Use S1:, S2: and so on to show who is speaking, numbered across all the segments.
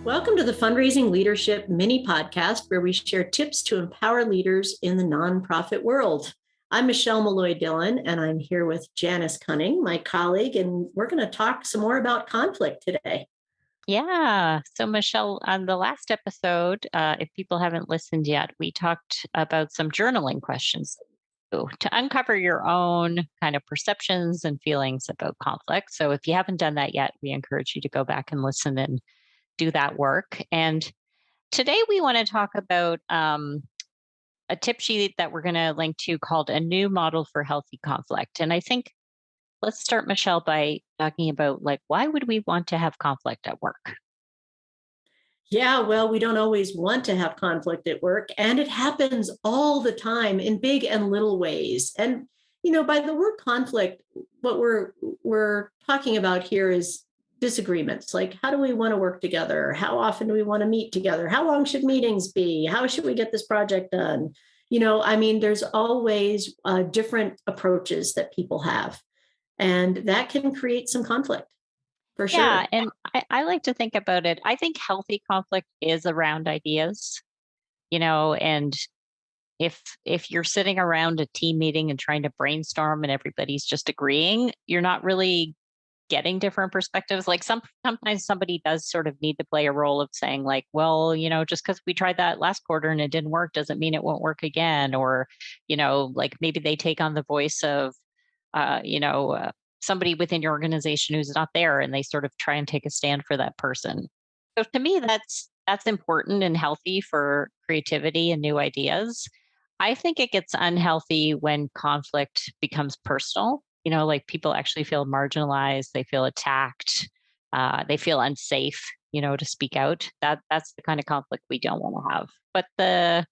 S1: Welcome to the Fundraising Leadership mini podcast, where we share tips to empower leaders in the nonprofit world. I'm Michelle Malloy Dillon, and I'm here with Janice Cunning, my colleague, and we're going to talk some more about conflict today.
S2: Yeah. So, Michelle, on the last episode, if people haven't listened yet, we talked about some journaling questions to uncover your own kind of perceptions and feelings about conflict. So, if you haven't done that yet, we encourage you to go back and listen and do that work. And today we want to talk about a tip sheet that we're going to link to called A New Model for Healthy Conflict. And I think let's start, Michelle, by talking about why would we want to have conflict at work?
S1: Yeah, well, we don't always want to have conflict at work, and it happens all the time in big and little ways. And by the word conflict, what we're talking about here is disagreements. Like, how do we want to work together? How often do we want to meet together? How long should meetings be? How should we get this project done? There's always different approaches that people have, and that can create some conflict for sure.
S2: Yeah, and I like to think about it. I think healthy conflict is around ideas, and if you're sitting around a team meeting and trying to brainstorm and everybody's just agreeing, you're not really getting different perspectives. Like sometimes somebody does sort of need to play a role of saying like, well, just because we tried that last quarter and it didn't work doesn't mean it won't work again. Or, like maybe they take on the voice of somebody within your organization who's not there, and they sort of try and take a stand for that person. So to me, that's important and healthy for creativity and new ideas. I think it gets unhealthy when conflict becomes personal. Like people actually feel marginalized, they feel attacked, they feel unsafe, to speak out. That's the kind of conflict we don't want to have. But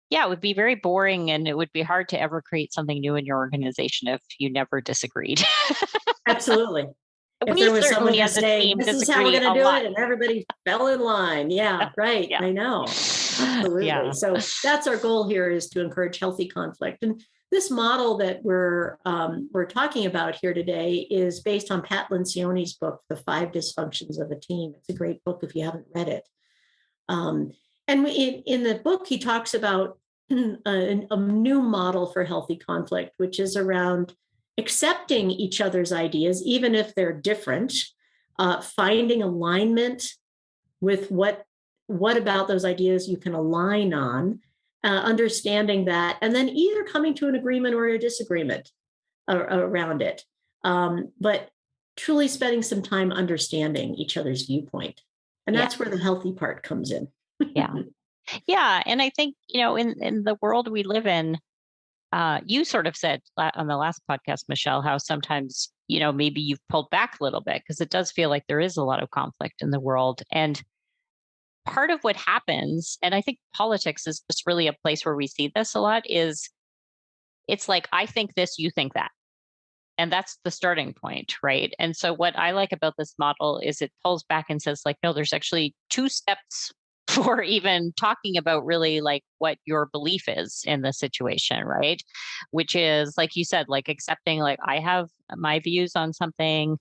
S2: yeah, it would be very boring, and it would be hard to ever create something new in your organization if you never disagreed.
S1: Absolutely. If
S2: We
S1: there was someone
S2: certainly
S1: to
S2: as a
S1: say,
S2: team
S1: this is how we're
S2: disagree
S1: going
S2: a
S1: to do
S2: lot.
S1: it, and everybody fell in line. Yeah, right.
S2: Yeah.
S1: I know. Absolutely.
S2: Yeah.
S1: So that's our goal here, is to encourage healthy conflict. And this model that we're talking about here today is based on Pat Lencioni's book, The Five Dysfunctions of a Team. It's a great book if you haven't read it. And in the book, he talks about a new model for healthy conflict, which is around accepting each other's ideas, even if they're different, finding alignment with what about those ideas you can align on, understanding that, and then either coming to an agreement or a disagreement around it. But truly spending some time understanding each other's viewpoint. And
S2: Yeah.
S1: that's where the healthy part comes in.
S2: Yeah. Yeah. And I think, in the world we live in, you sort of said on the last podcast, Michelle, how sometimes, maybe you've pulled back a little bit because it does feel like there is a lot of conflict in the world. And part of what happens, and I think politics is just really a place where we see this a lot, is it's like, I think this, you think that. And that's the starting point, right? And so what I like about this model is it pulls back and says like, no, there's actually two steps for even talking about really like what your belief is in the situation, right? Which is, like you said, like accepting like, I have my views on something,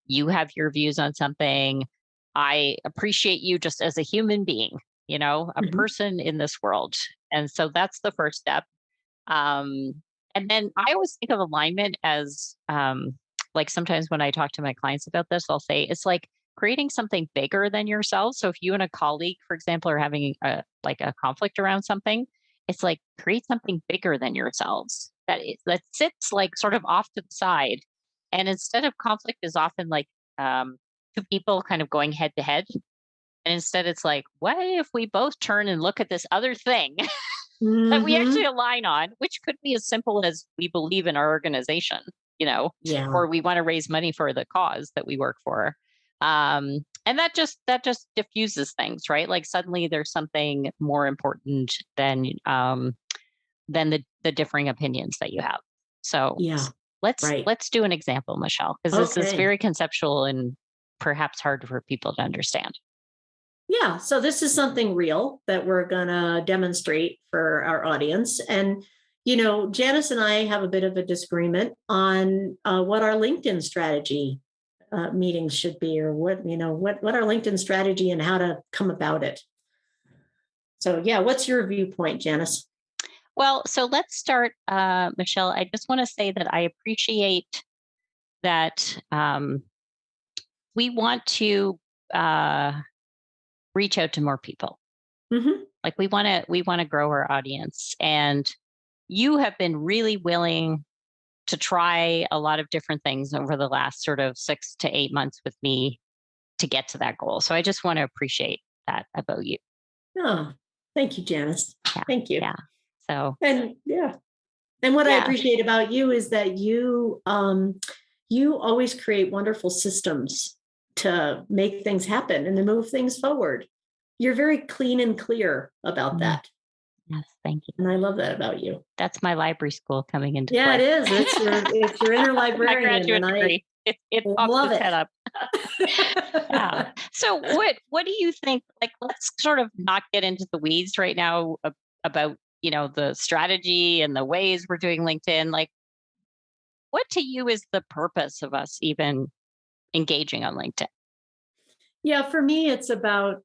S2: you have your views on something. I appreciate you just as a human being, a person in this world. And so that's the first step. And then I always think of alignment as like sometimes when I talk to my clients about this, I'll say it's like creating something bigger than yourself. So if you and a colleague, for example, are having a conflict around something, it's like create something bigger than yourselves that sits like sort of off to the side. And instead of conflict is often like two people kind of going head to head. And instead it's like, what if we both turn and look at this other thing that we actually align on, which could be as simple as we believe in our organization, or we want to raise money for the cause that we work for. And that just diffuses things, right? Like suddenly there's something more important than the differing opinions that you have. So let's do an example, Michelle, because this is very conceptual and perhaps hard for people to understand.
S1: Yeah, so this is something real that we're going to demonstrate for our audience. And, Janice and I have a bit of a disagreement on what our LinkedIn strategy meetings should be, or what our LinkedIn strategy and how to come about it. So yeah, what's your viewpoint, Janice?
S2: Well, so let's start, Michelle. I just want to say that I appreciate that we want to uh, reach out to more people.
S1: Hmm.
S2: Like we want to grow our audience, and you have been really willing to try a lot of different things over the last sort of 6 to 8 months with me to get to that goal. So I just want to appreciate that about you.
S1: Oh, thank you, Janice.
S2: Yeah,
S1: Thank you.
S2: yeah. So
S1: And yeah, and what I
S2: yeah,
S1: appreciate about you is that you always create wonderful systems to make things happen and to move things forward. You're very clean and clear about
S2: mm,
S1: that.
S2: yes, thank you.
S1: And I love that about you.
S2: That's my library school coming into
S1: Yeah, it
S2: play.
S1: is. It's your inner
S2: My
S1: librarian,
S2: graduate
S1: and I
S2: degree. It pops
S1: love
S2: its head
S1: it.
S2: up. Yeah. So what do you think? Like, let's sort of not get into the weeds right now about the strategy and the ways we're doing LinkedIn. Like, what to you is the purpose of us even engaging on LinkedIn?
S1: Yeah, for me, it's about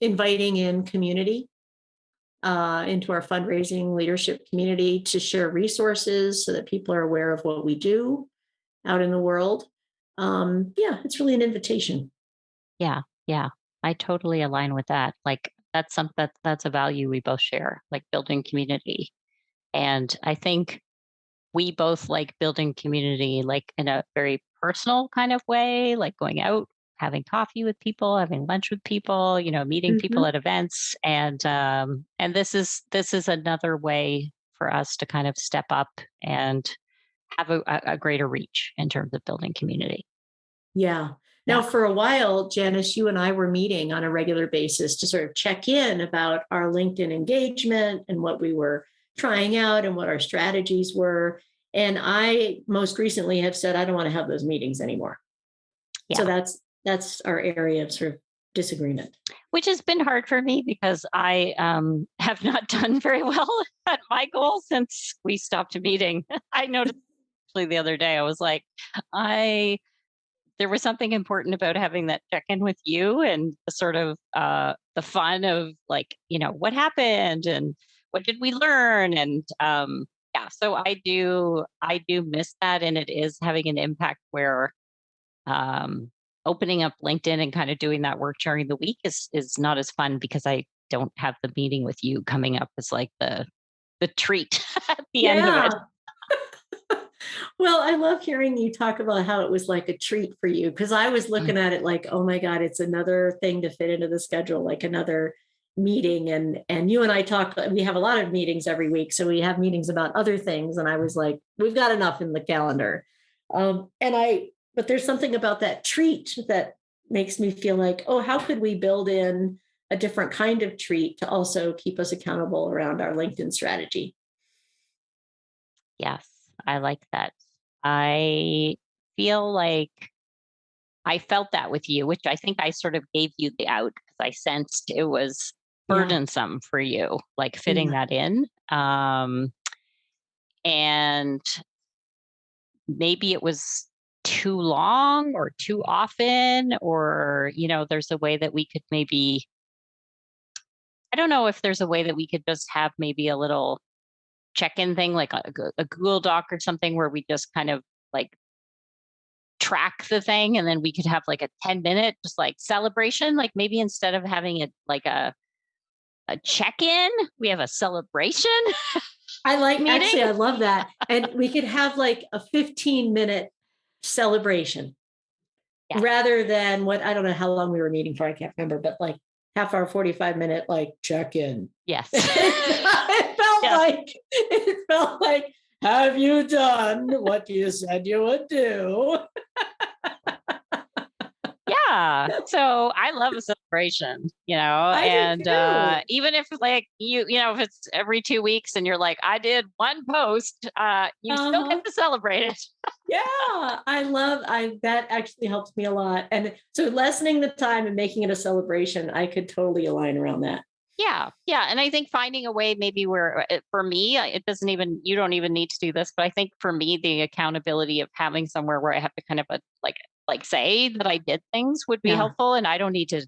S1: inviting in community into our fundraising leadership community to share resources so that people are aware of what we do out in the world. Yeah, it's really an invitation.
S2: Yeah, yeah. I totally align with that. Like that's a value we both share, like building community. And I think we both like building community like in a very personal kind of way, like going out, having coffee with people, having lunch with people, meeting people
S1: Mhm.
S2: at events. And this is another way for us to kind of step up and have a greater reach in terms of building community.
S1: Yeah. Now,
S2: Yeah.
S1: for a while, Janice, you and I were meeting on a regular basis to sort of check in about our LinkedIn engagement and what we were trying out and what our strategies were. And I most recently have said I don't want to have those meetings anymore. So
S2: Yeah.
S1: that's our area of sort of disagreement.
S2: Which has been hard for me because I have not done very well at my goal since we stopped meeting. I noticed actually the other day, I was like, I there was something important about having that check-in with you and the sort of the fun of like, what happened and what did we learn? And yeah, so I do miss that. And it is having an impact where um, opening up LinkedIn and kind of doing that work during the week is not as fun because I don't have the meeting with you coming up as like the treat at the end of it.
S1: Yeah. Well, I love hearing you talk about how it was like a treat for you because I was
S2: Mm.
S1: looking at it like, oh my God, it's another thing to fit into the schedule, like another meeting. And you and I talk, we have a lot of meetings every week. So we have meetings about other things. And I was like, we've got enough in the calendar. But there's something about that treat that makes me feel like, oh, how could we build in a different kind of treat to also keep us accountable around our LinkedIn strategy?
S2: Yes, I like that. I feel like I felt that with you, which I think I sort of gave you the out because I sensed it was
S1: Yeah.
S2: burdensome for you, like fitting
S1: Yeah.
S2: that in. And maybe it was too long or too often, or, there's a way that we could maybe, I don't know if there's a way that we could just have maybe a little check in thing, like a Google Doc or something where we just kind of like track the thing and then we could have like a 10-minute just like celebration, like maybe instead of having it like a check-in, we have a celebration
S1: Actually,
S2: meeting.
S1: I love that. And we could have like a 15-minute celebration
S2: Yes.
S1: rather than what I don't know how long we were meeting for. I can't remember, but like half hour, 45-minute like check in.
S2: Yes. Yes.
S1: It felt like, have you done what you said you would do?
S2: Yeah. So I love a celebration,
S1: I do
S2: and
S1: too.
S2: even if like if it's every 2 weeks and you're like, I did one post, you still get
S1: Uh-huh.
S2: to celebrate it.
S1: Yeah, I that actually helps me a lot. And so lessening the time and making it a celebration, I could totally align around that.
S2: Yeah. Yeah. And I think finding a way maybe where for me, it doesn't even, you don't even need to do this, but I think for me, the accountability of having somewhere where I have to kind of like like say that I did things would be
S1: Yeah.
S2: helpful. And I don't need to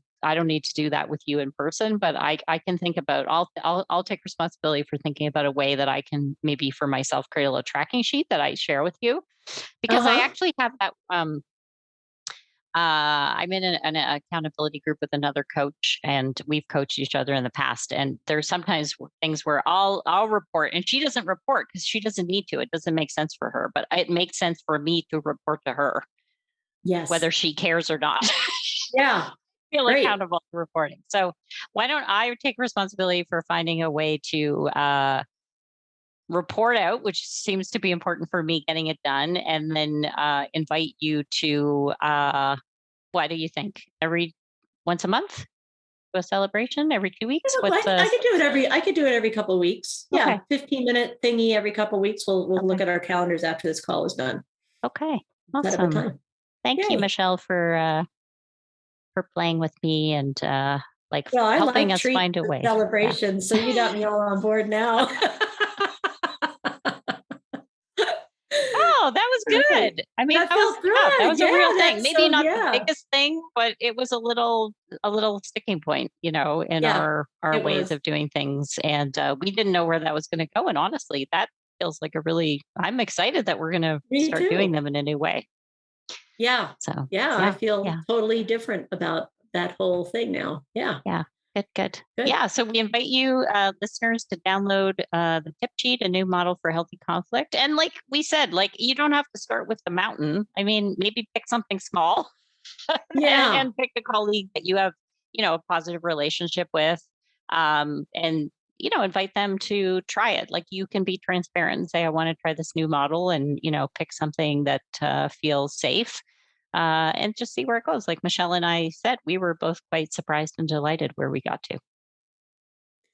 S2: do that with you in person, but I can think about, I'll take responsibility for thinking about a way that I can maybe for myself create a little tracking sheet that I share with you, because I
S1: Uh-huh.
S2: actually have that, I'm in an accountability group with another coach, and we've coached each other in the past. And there's sometimes things where I'll report, and she doesn't report because she doesn't need to. It doesn't make sense for her, but it makes sense for me to report to her,
S1: Yes.
S2: whether she cares or not.
S1: Yeah.
S2: Feel
S1: Great.
S2: accountable for reporting. So why don't I take responsibility for finding a way to report out, which seems to be important for me getting it done, and then invite you to what do you think? Every once a month to a celebration? Every 2 weeks? What's
S1: I could do it every couple of weeks. Yeah.
S2: okay?
S1: 15-minute thingy every couple of weeks. We'll look
S2: Okay.
S1: at our calendars after this call is done.
S2: Okay.
S1: Set up a
S2: Awesome.
S1: time.
S2: Thank you,
S1: Yay.
S2: Michelle, for playing with me and like
S1: Well, I
S2: helping
S1: like
S2: us
S1: treats
S2: find a
S1: and
S2: way. Yeah.
S1: celebrations, so you got me all on board now.
S2: Oh, that was
S1: Right.
S2: good. I mean,
S1: That felt
S2: that
S1: good.
S2: was a
S1: Yeah,
S2: real thing.
S1: that's
S2: Maybe
S1: so
S2: not the
S1: yeah.
S2: biggest thing, but it was a little sticking point, in
S1: Yeah,
S2: our
S1: it
S2: ways
S1: was.
S2: of doing things. And we didn't know where that was going to go. And honestly, that feels like I'm excited that we're going to
S1: Me
S2: start doing
S1: too.
S2: them in a new way.
S1: Yeah.
S2: So
S1: Yeah, I
S2: yeah,
S1: feel
S2: yeah.
S1: totally different about that whole thing now. Yeah,
S2: Yeah, good, good.
S1: good.
S2: Yeah, so we invite you, listeners, to download the tip sheet, a new model for healthy conflict. And like we said, like you don't have to start with the mountain. I mean, maybe pick something small
S1: Yeah.
S2: and pick a colleague that you have, a positive relationship with, and invite them to try it. Like you can be transparent and say, I want to try this new model, and pick something that feels safe, and just see where it goes. Like Michelle and I said, we were both quite surprised and delighted where we got to.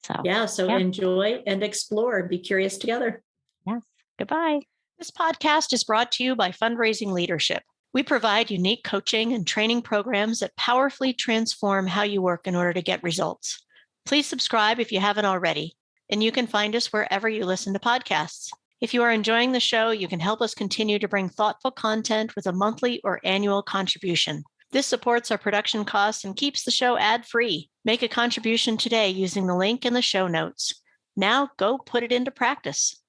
S2: So,
S1: Yeah, so
S2: yeah,
S1: enjoy and explore and be curious together.
S2: yes. Goodbye.
S1: This podcast is brought to you by Fundraising Leadership. We provide unique coaching and training programs that powerfully transform how you work in order to get results. Please subscribe if you haven't already, and you can find us wherever you listen to podcasts. If you are enjoying the show, you can help us continue to bring thoughtful content with a monthly or annual contribution. This supports our production costs and keeps the show ad-free. Make a contribution today using the link in the show notes. Now go put it into practice.